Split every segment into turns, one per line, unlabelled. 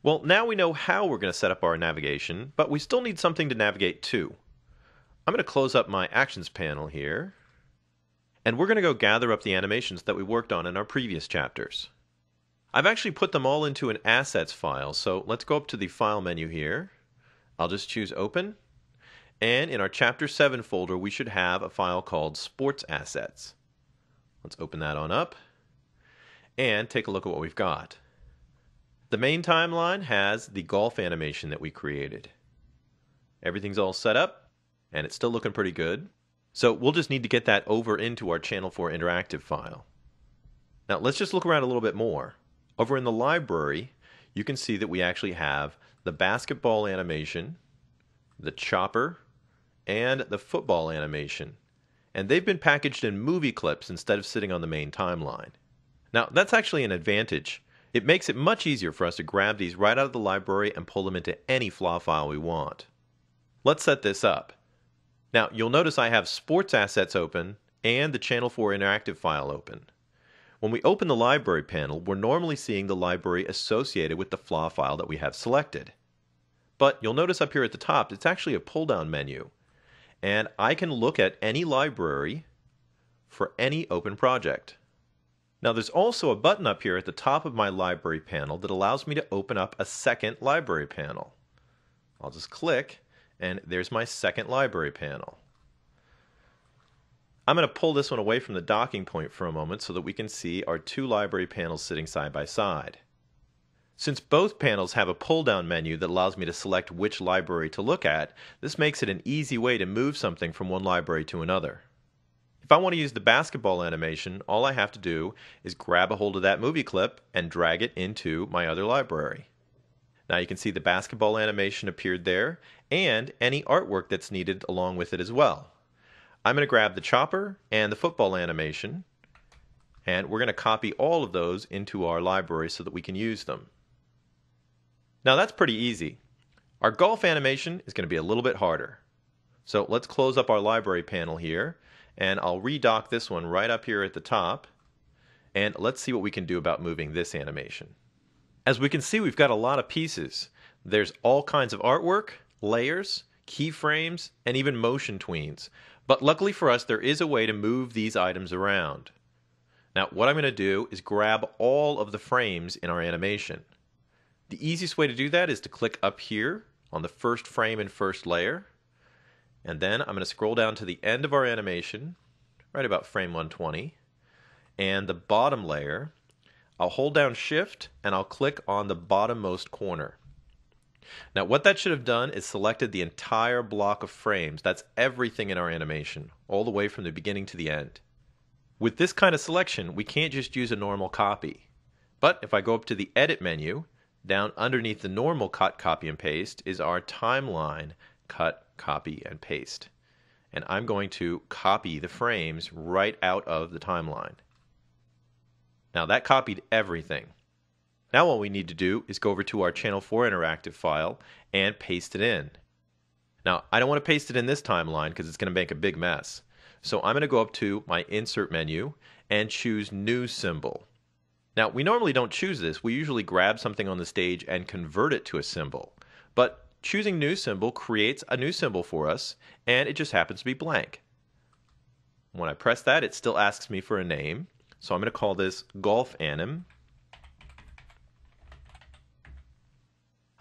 Well, now we know how we're going to set up our navigation, but we still need something to navigate to. I'm going to close up my Actions panel here, and we're going to go gather up the animations that we worked on in our previous chapters. I've actually put them all into an Assets file, so let's go up to the File menu here. I'll just choose Open, and in our Chapter 7 folder we should have a file called Sports Assets. Let's open that on up, and take a look at what we've got. The main timeline has the golf animation that we created. Everything's all set up, and it's still looking pretty good. So we'll just need to get that over into our Channel 4 Interactive file. Now let's just look around a little bit more. Over in the library, you can see that we actually have the basketball animation, the chopper, and the football animation. And they've been packaged in movie clips instead of sitting on the main timeline. Now that's actually an advantage. It makes it much easier for us to grab these right out of the library and pull them into any FLA file we want. Let's set this up. Now you'll notice I have Sports Assets open and the Channel 4 Interactive file open. When we open the library panel, we're normally seeing the library associated with the FLA file that we have selected. But you'll notice up here at the top, it's actually a pull-down menu. And I can look at any library for any open project. Now there's also a button up here at the top of my library panel that allows me to open up a second library panel. I'll just click, and there's my second library panel. I'm going to pull this one away from the docking point for a moment so that we can see our two library panels sitting side by side. Since both panels have a pull-down menu that allows me to select which library to look at, this makes it an easy way to move something from one library to another. If I want to use the basketball animation, all I have to do is grab a hold of that movie clip and drag it into my other library. Now you can see the basketball animation appeared there, and any artwork that's needed along with it as well. I'm going to grab the chopper and the football animation, and we're going to copy all of those into our library so that we can use them. Now that's pretty easy. Our golf animation is going to be a little bit harder. So let's close up our library panel here, and I'll redock this one right up here at the top, and let's see what we can do about moving this animation. As we can see, we've got a lot of pieces. There's all kinds of artwork, layers, keyframes, and even motion tweens. But luckily for us, there is a way to move these items around. Now, what I'm going to do is grab all of the frames in our animation. The easiest way to do that is to click up here on the first frame and first layer. And then I'm going to scroll down to the end of our animation, right about frame 120. And the bottom layer, I'll hold down Shift and I'll click on the bottommost corner. Now what that should have done is selected the entire block of frames. That's everything in our animation, all the way from the beginning to the end. With this kind of selection, we can't just use a normal copy. But if I go up to the Edit menu, down underneath the normal Cut, Copy, and Paste is our Timeline Cut, Copy, and Paste. And I'm going to copy the frames right out of the timeline. Now that copied everything. Now all we need to do is go over to our Channel 4 Interactive file and paste it in. Now I don't want to paste it in this timeline because it's going to make a big mess. So I'm going to go up to my Insert menu and choose New Symbol. Now we normally don't choose this. We usually grab something on the stage and convert it to a symbol. But choosing New Symbol creates a new symbol for us, and it just happens to be blank. When I press that, it still asks me for a name. So I'm going to call this Golf Anim.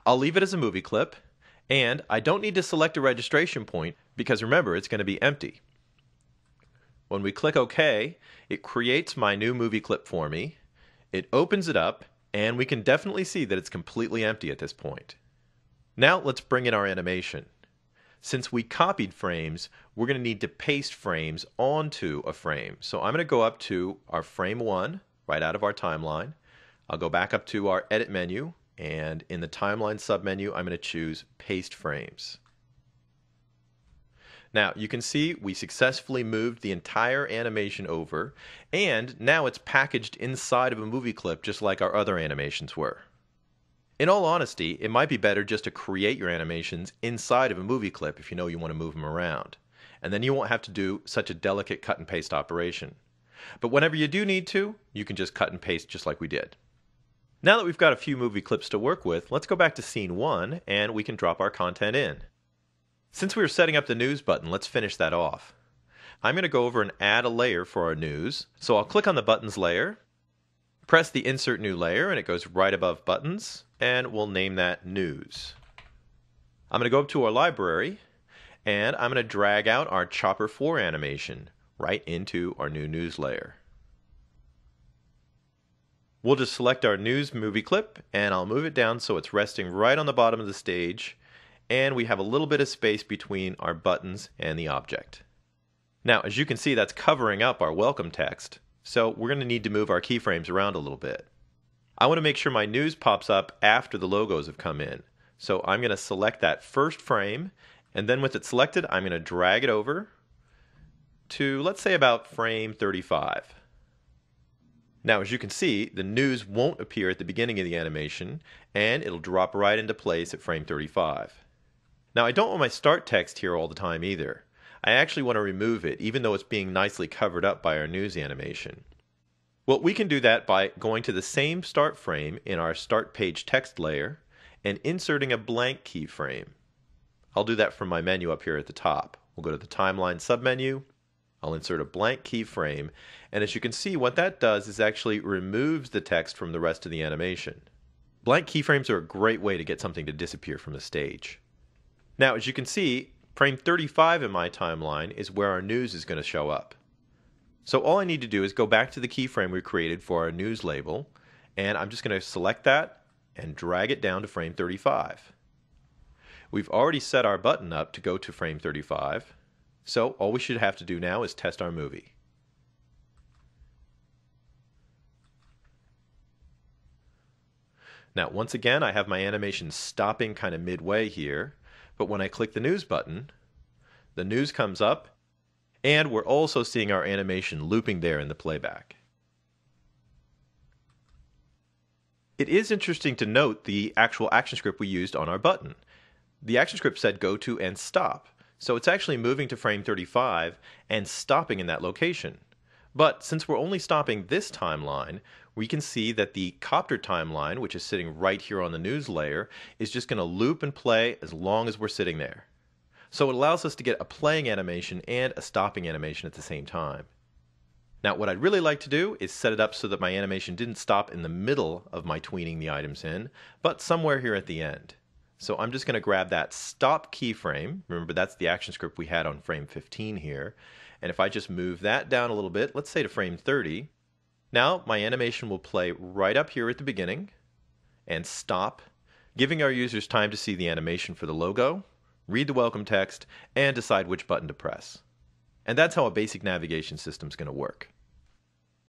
I'll leave it as a movie clip, and I don't need to select a registration point because remember, it's going to be empty. When we click OK, it creates my new movie clip for me. It opens it up, and we can definitely see that it's completely empty at this point. Now let's bring in our animation. Since we copied frames, we're going to need to paste frames onto a frame. So I'm going to go up to our frame 1, right out of our timeline. I'll go back up to our Edit menu, and in the Timeline submenu, I'm going to choose Paste Frames. Now you can see we successfully moved the entire animation over, and now it's packaged inside of a movie clip just like our other animations were. In all honesty, it might be better just to create your animations inside of a movie clip if you know you want to move them around. And then you won't have to do such a delicate cut and paste operation. But whenever you do need to, you can just cut and paste just like we did. Now that we've got a few movie clips to work with, let's go back to scene 1 and we can drop our content in. Since we were setting up the news button, let's finish that off. I'm going to go over and add a layer for our news. So I'll click on the buttons layer, press the insert new layer, and it goes right above buttons, and we'll name that news. I'm going to go up to our library, and I'm going to drag out our Chopper 4 animation right into our new news layer. We'll just select our news movie clip, and I'll move it down so it's resting right on the bottom of the stage, and we have a little bit of space between our buttons and the object. Now, as you can see, that's covering up our welcome text, so we're going to need to move our keyframes around a little bit. I want to make sure my news pops up after the logos have come in, so I'm going to select that first frame, and then with it selected, I'm going to drag it over to, let's say, about frame 35. Now, as you can see, the news won't appear at the beginning of the animation, and it'll drop right into place at frame 35. Now, I don't want my start text here all the time either. I actually want to remove it, even though it's being nicely covered up by our news animation. Well, we can do that by going to the same start frame in our start page text layer and inserting a blank keyframe. I'll do that from my menu up here at the top. We'll go to the timeline submenu. I'll insert a blank keyframe, and as you can see, what that does is actually removes the text from the rest of the animation. Blank keyframes are a great way to get something to disappear from the stage. Now, as you can see, frame 35 in my timeline is where our news is going to show up. So all I need to do is go back to the keyframe we created for our news label, and I'm just going to select that and drag it down to frame 35. We've already set our button up to go to frame 35, so all we should have to do now is test our movie. Now, once again, I have my animation stopping kind of midway here. But when I click the news button, the news comes up, and we're also seeing our animation looping there in the playback. It is interesting to note the actual action script we used on our button. The action script said go to and stop, so it's actually moving to frame 35 and stopping in that location. But since we're only stopping this timeline, we can see that the copter timeline, which is sitting right here on the news layer, is just going to loop and play as long as we're sitting there. So it allows us to get a playing animation and a stopping animation at the same time. Now, what I'd really like to do is set it up so that my animation didn't stop in the middle of my tweening the items in, but somewhere here at the end. So I'm just going to grab that stop keyframe. Remember, that's the action script we had on frame 15 here. And if I just move that down a little bit, let's say to frame 30, now my animation will play right up here at the beginning and stop, giving our users time to see the animation for the logo, read the welcome text, and decide which button to press. And that's how a basic navigation system is going to work.